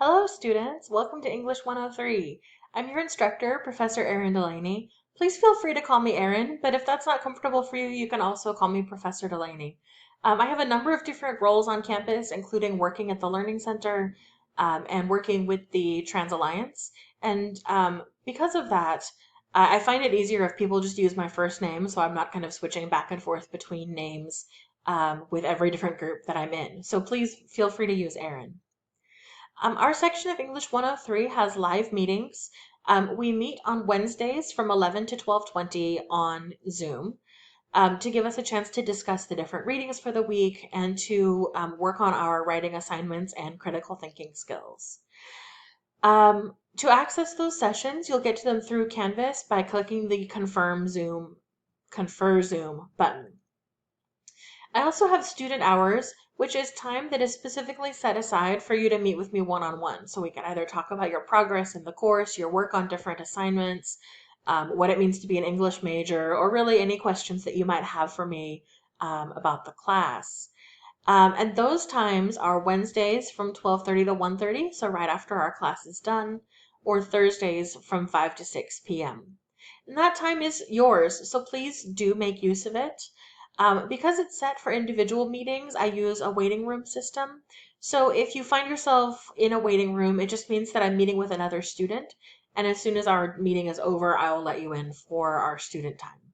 Hello students, welcome to English 103. I'm your instructor, Professor Erin Delaney. Please feel free to call me Erin, but if that's not comfortable for you, you can also call me Professor Delaney. I have a number of different roles on campus, including working at the Learning Center and working with the Trans Alliance. And because of that, I find it easier if people just use my first name, so I'm not kind of switching back and forth between names with every different group that I'm in. So please feel free to use Erin. Our section of English 103 has live meetings. We meet on Wednesdays from 11 to 12:20 on Zoom to give us a chance to discuss the different readings for the week and to work on our writing assignments and critical thinking skills. To access those sessions, you'll get to them through Canvas by clicking the Confer Zoom button. I also have student hours, which is time that is specifically set aside for you to meet with me one-on-one. So we can either talk about your progress in the course, your work on different assignments, what it means to be an English major, or really any questions that you might have for me about the class. And those times are Wednesdays from 12:30 to 1:30, so right after our class is done, or Thursdays from 5 to 6 p.m. And that time is yours, so please do make use of it. Because it's set for individual meetings, I use a waiting room system. So if you find yourself in a waiting room, it just means that I'm meeting with another student. And as soon as our meeting is over, I will let you in for our student time.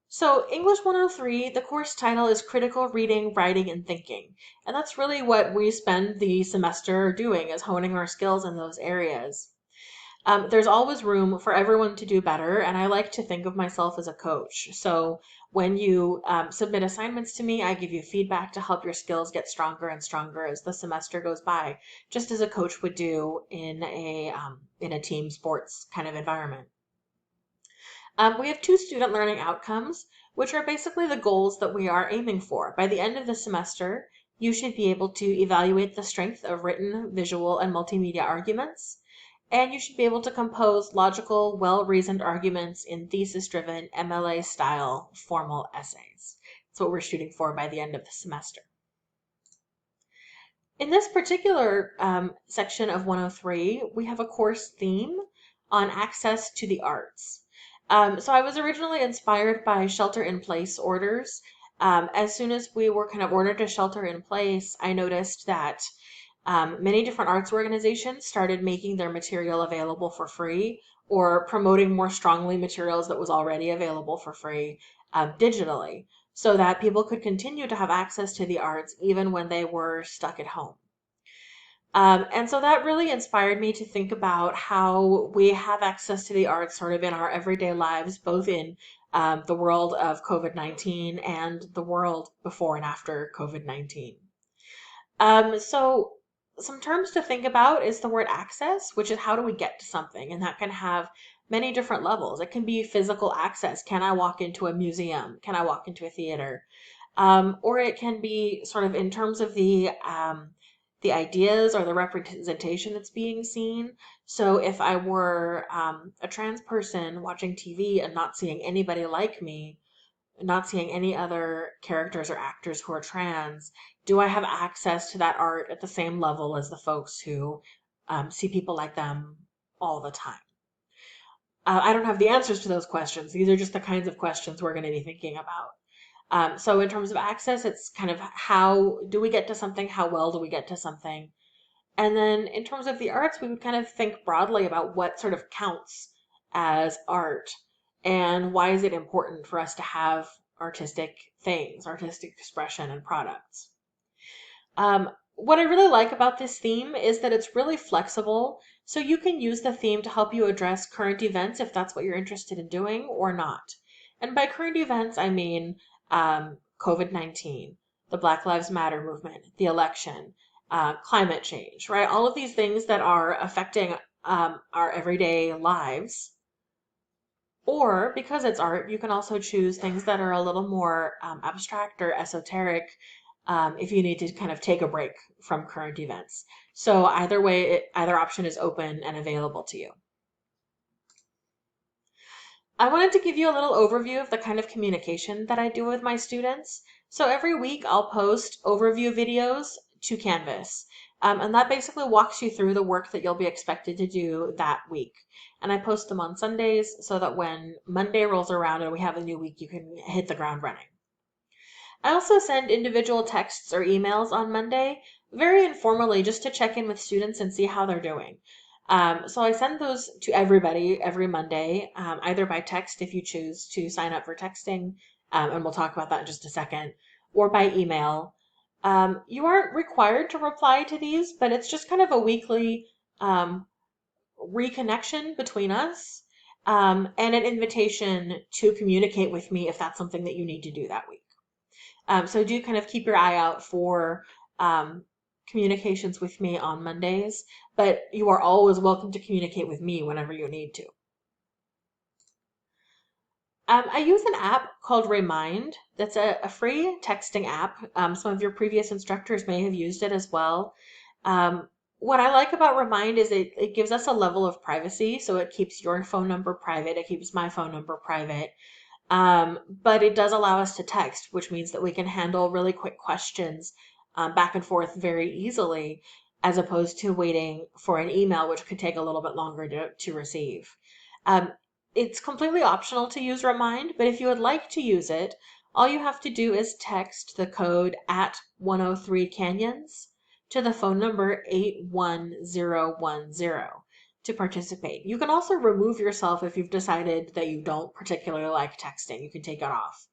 So English 103, the course title is Critical Reading, Writing, and Thinking. And that's really what we spend the semester doing, is honing our skills in those areas. There's always room for everyone to do better, and I like to think of myself as a coach. So when you submit assignments to me, I give you feedback to help your skills get stronger and stronger as the semester goes by, just as a coach would do in a team sports kind of environment. We have 2 student learning outcomes, which are basically the goals that we are aiming for. By the end of the semester, you should be able to evaluate the strength of written, visual, and multimedia arguments, and you should be able to compose logical, well-reasoned arguments in thesis-driven, MLA-style formal essays. That's what we're shooting for by the end of the semester. In this particular section of 103, we have a course theme on access to the arts. So I was originally inspired by shelter-in-place orders. As soon as we were kind of ordered to shelter in place, I noticed that many different arts organizations started making their material available for free or promoting more strongly materials that was already available for free digitally so that people could continue to have access to the arts even when they were stuck at home. And so that really inspired me to think about how we have access to the arts sort of in our everyday lives, both in the world of COVID-19 and the world before and after COVID-19. So some terms to think about is the word access, which is how do we get to something? And that can have many different levels. It can be physical access. Can I walk into a museum? Can I walk into a theater? Or it can be sort of in terms of the ideas or the representation that's being seen. So if I were a trans person watching TV and not seeing anybody like me, not seeing any other characters or actors who are trans, do I have access to that art at the same level as the folks who see people like them all the time? I don't have the answers to those questions. These are just the kinds of questions we're going to be thinking about. So in terms of access, it's kind of how do we get to something? How well do we get to something? And then in terms of the arts, we would kind of think broadly about what sort of counts as art and why is it important for us to have artistic things, artistic expression and products. What I really like about this theme is that it's really flexible, so you can use the theme to help you address current events if that's what you're interested in doing or not. And by current events, I mean COVID-19, the Black Lives Matter movement, the election, climate change, right? All of these things that are affecting our everyday lives. Or because it's art, you can also choose things that are a little more abstract or esoteric if you need to kind of take a break from current events. So either way, either option is open and available to you. I wanted to give you a little overview of the kind of communication that I do with my students. So every week I'll post overview videos to Canvas. And that basically walks you through the work that you'll be expected to do that week. And I post them on Sundays so that when Monday rolls around and we have a new week, you can hit the ground running. I also send individual texts or emails on Monday, very informally, just to check in with students and see how they're doing. So I send those to everybody every Monday, either by text if you choose to sign up for texting, and we'll talk about that in just a second, or by email. You aren't required to reply to these, but it's just kind of a weekly reconnection between us, and an invitation to communicate with me if that's something that you need to do that week. So do kind of keep your eye out for communications with me on Mondays, but you are always welcome to communicate with me whenever you need to. I use an app called Remind. That's a free texting app. Some of your previous instructors may have used it as well. What I like about Remind is it gives us a level of privacy, so it keeps your phone number private, it keeps my phone number private. But it does allow us to text, which means that we can handle really quick questions back and forth very easily, as opposed to waiting for an email, which could take a little bit longer to receive. It's completely optional to use Remind, but if you would like to use it, all you have to do is text the code at 103 Canyons to the phone number 81010 to participate. You can also remove yourself if you've decided that you don't particularly like texting. You can take it off.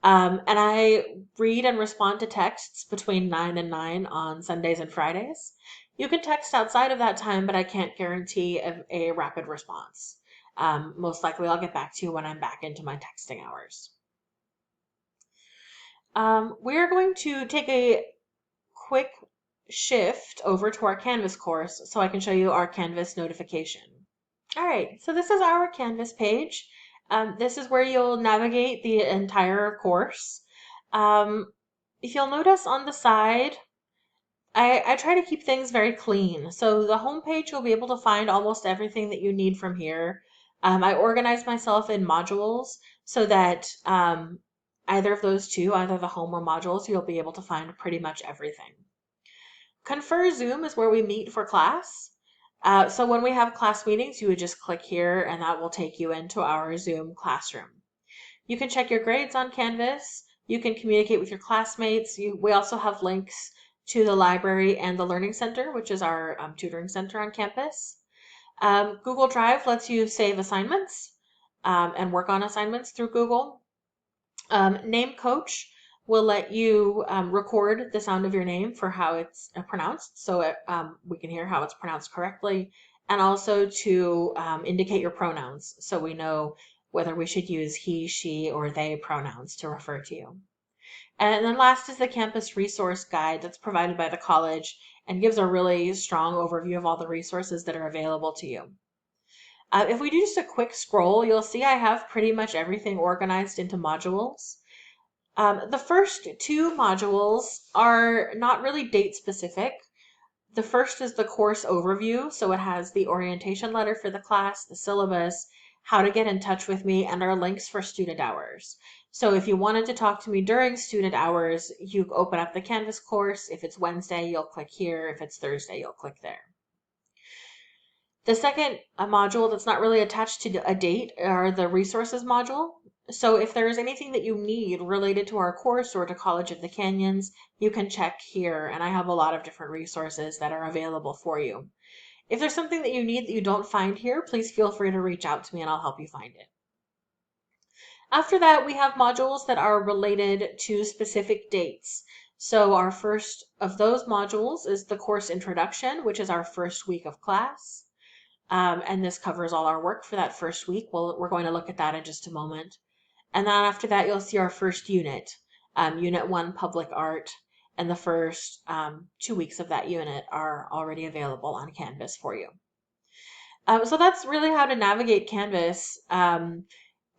And I read and respond to texts between 9 and 9 on Sundays and Fridays. You can text outside of that time, but I can't guarantee a rapid response. Most likely I'll get back to you when I'm back into my texting hours. We're going to take a quick shift over to our Canvas course so I can show you our Canvas notification. All right, so this is our Canvas page. This is where you'll navigate the entire course. If you'll notice on the side, I try to keep things very clean. So the home page, you'll be able to find almost everything that you need from here. I organize myself in modules so that either of those two, either the home or modules, you'll be able to find pretty much everything. Confer Zoom is where we meet for class. So when we have class meetings, you would just click here and that will take you into our Zoom classroom. You can check your grades on Canvas. You can communicate with your classmates. We also have links to the library and the Learning Center, which is our tutoring center on campus. Google Drive lets you save assignments and work on assignments through Google. Name Coach will let you record the sound of your name for how it's pronounced, so we can hear how it's pronounced correctly, and also to indicate your pronouns, so we know whether we should use he, she, or they pronouns to refer to you. And then last is the campus resource guide that's provided by the college and gives a really strong overview of all the resources that are available to you. If we do just a quick scroll, you'll see I have pretty much everything organized into modules. The first two modules are not really date specific. The first is the course overview, so it has the orientation letter for the class, the syllabus, how to get in touch with me, and our links for student hours. So if you wanted to talk to me during student hours, you open up the Canvas course. If it's Wednesday, you'll click here. If it's Thursday, you'll click there. The second module that's not really attached to a date are the resources module. So if there's anything that you need related to our course or to College of the Canyons, you can check here, and I have a lot of different resources that are available for you. If there's something that you need that you don't find here, please feel free to reach out to me and I'll help you find it. After that, we have modules that are related to specific dates. So our first of those modules is the course introduction, which is our first week of class. And this covers all our work for that first week. We're going to look at that in just a moment. And then after that, you'll see our first unit, Unit 1, Public Art, and the first 2 weeks of that unit are already available on Canvas for you. So that's really how to navigate Canvas.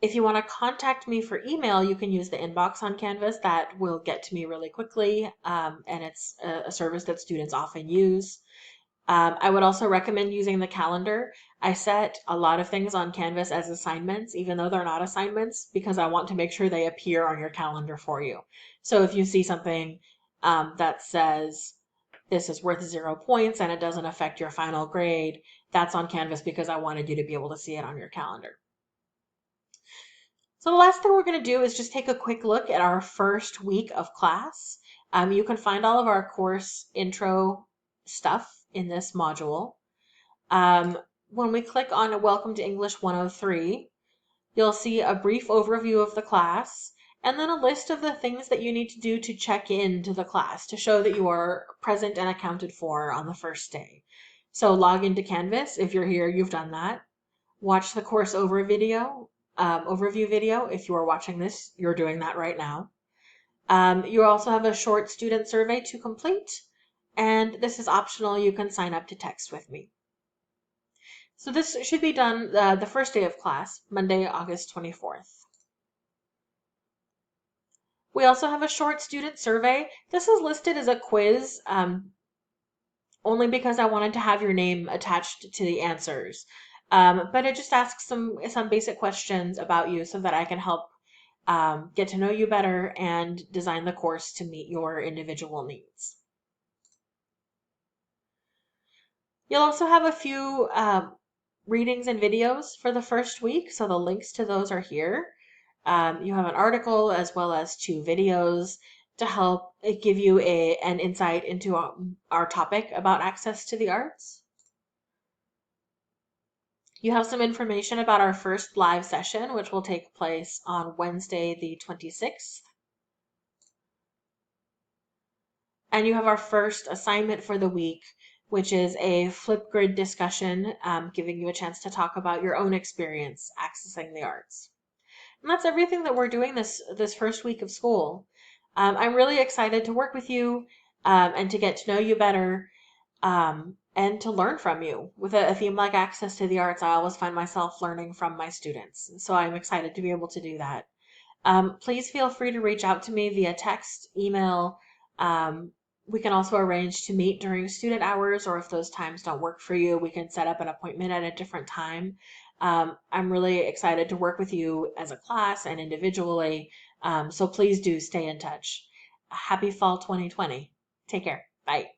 If you want to contact me for email, you can use the inbox on Canvas. That will get to me really quickly, and it's a service that students often use. I would also recommend using the calendar. I set a lot of things on Canvas as assignments, even though they're not assignments, because I want to make sure they appear on your calendar for you. So if you see something that says this is worth 0 points and it doesn't affect your final grade, that's on Canvas because I wanted you to be able to see it on your calendar. So the last thing we're going to do is just take a quick look at our first week of class. You can find all of our course intro stuff in this module. When we click on Welcome to English 103, you'll see a brief overview of the class and then a list of the things that you need to do to check into the class to show that you are present and accounted for on the first day. So log into Canvas. If you're here, you've done that. Watch the course overview video. If you are watching this, you're doing that right now. You also have a short student survey to complete, and this is optional. You can sign up to text with me. So this should be done the first day of class, Monday, August 24th. We also have a short student survey. This is listed as a quiz only because I wanted to have your name attached to the answers. But it just asks some basic questions about you so that I can help get to know you better and design the course to meet your individual needs. You'll also have a few readings and videos for the first week, so the links to those are here. You have an article as well as 2 videos to help give you an insight into our topic about access to the arts. You have some information about our first live session, which will take place on Wednesday, the 26th. And you have our first assignment for the week, which is a Flipgrid discussion, giving you a chance to talk about your own experience accessing the arts. And that's everything that we're doing this first week of school. I'm really excited to work with you and to get to know you better and to learn from you. With a theme like Access to the Arts, I always find myself learning from my students. So I'm excited to be able to do that. Please feel free to reach out to me via text, email. We can also arrange to meet during student hours, or if those times don't work for you, we can set up an appointment at a different time. I'm really excited to work with you as a class and individually, so please do stay in touch. Happy Fall 2020. Take care. Bye.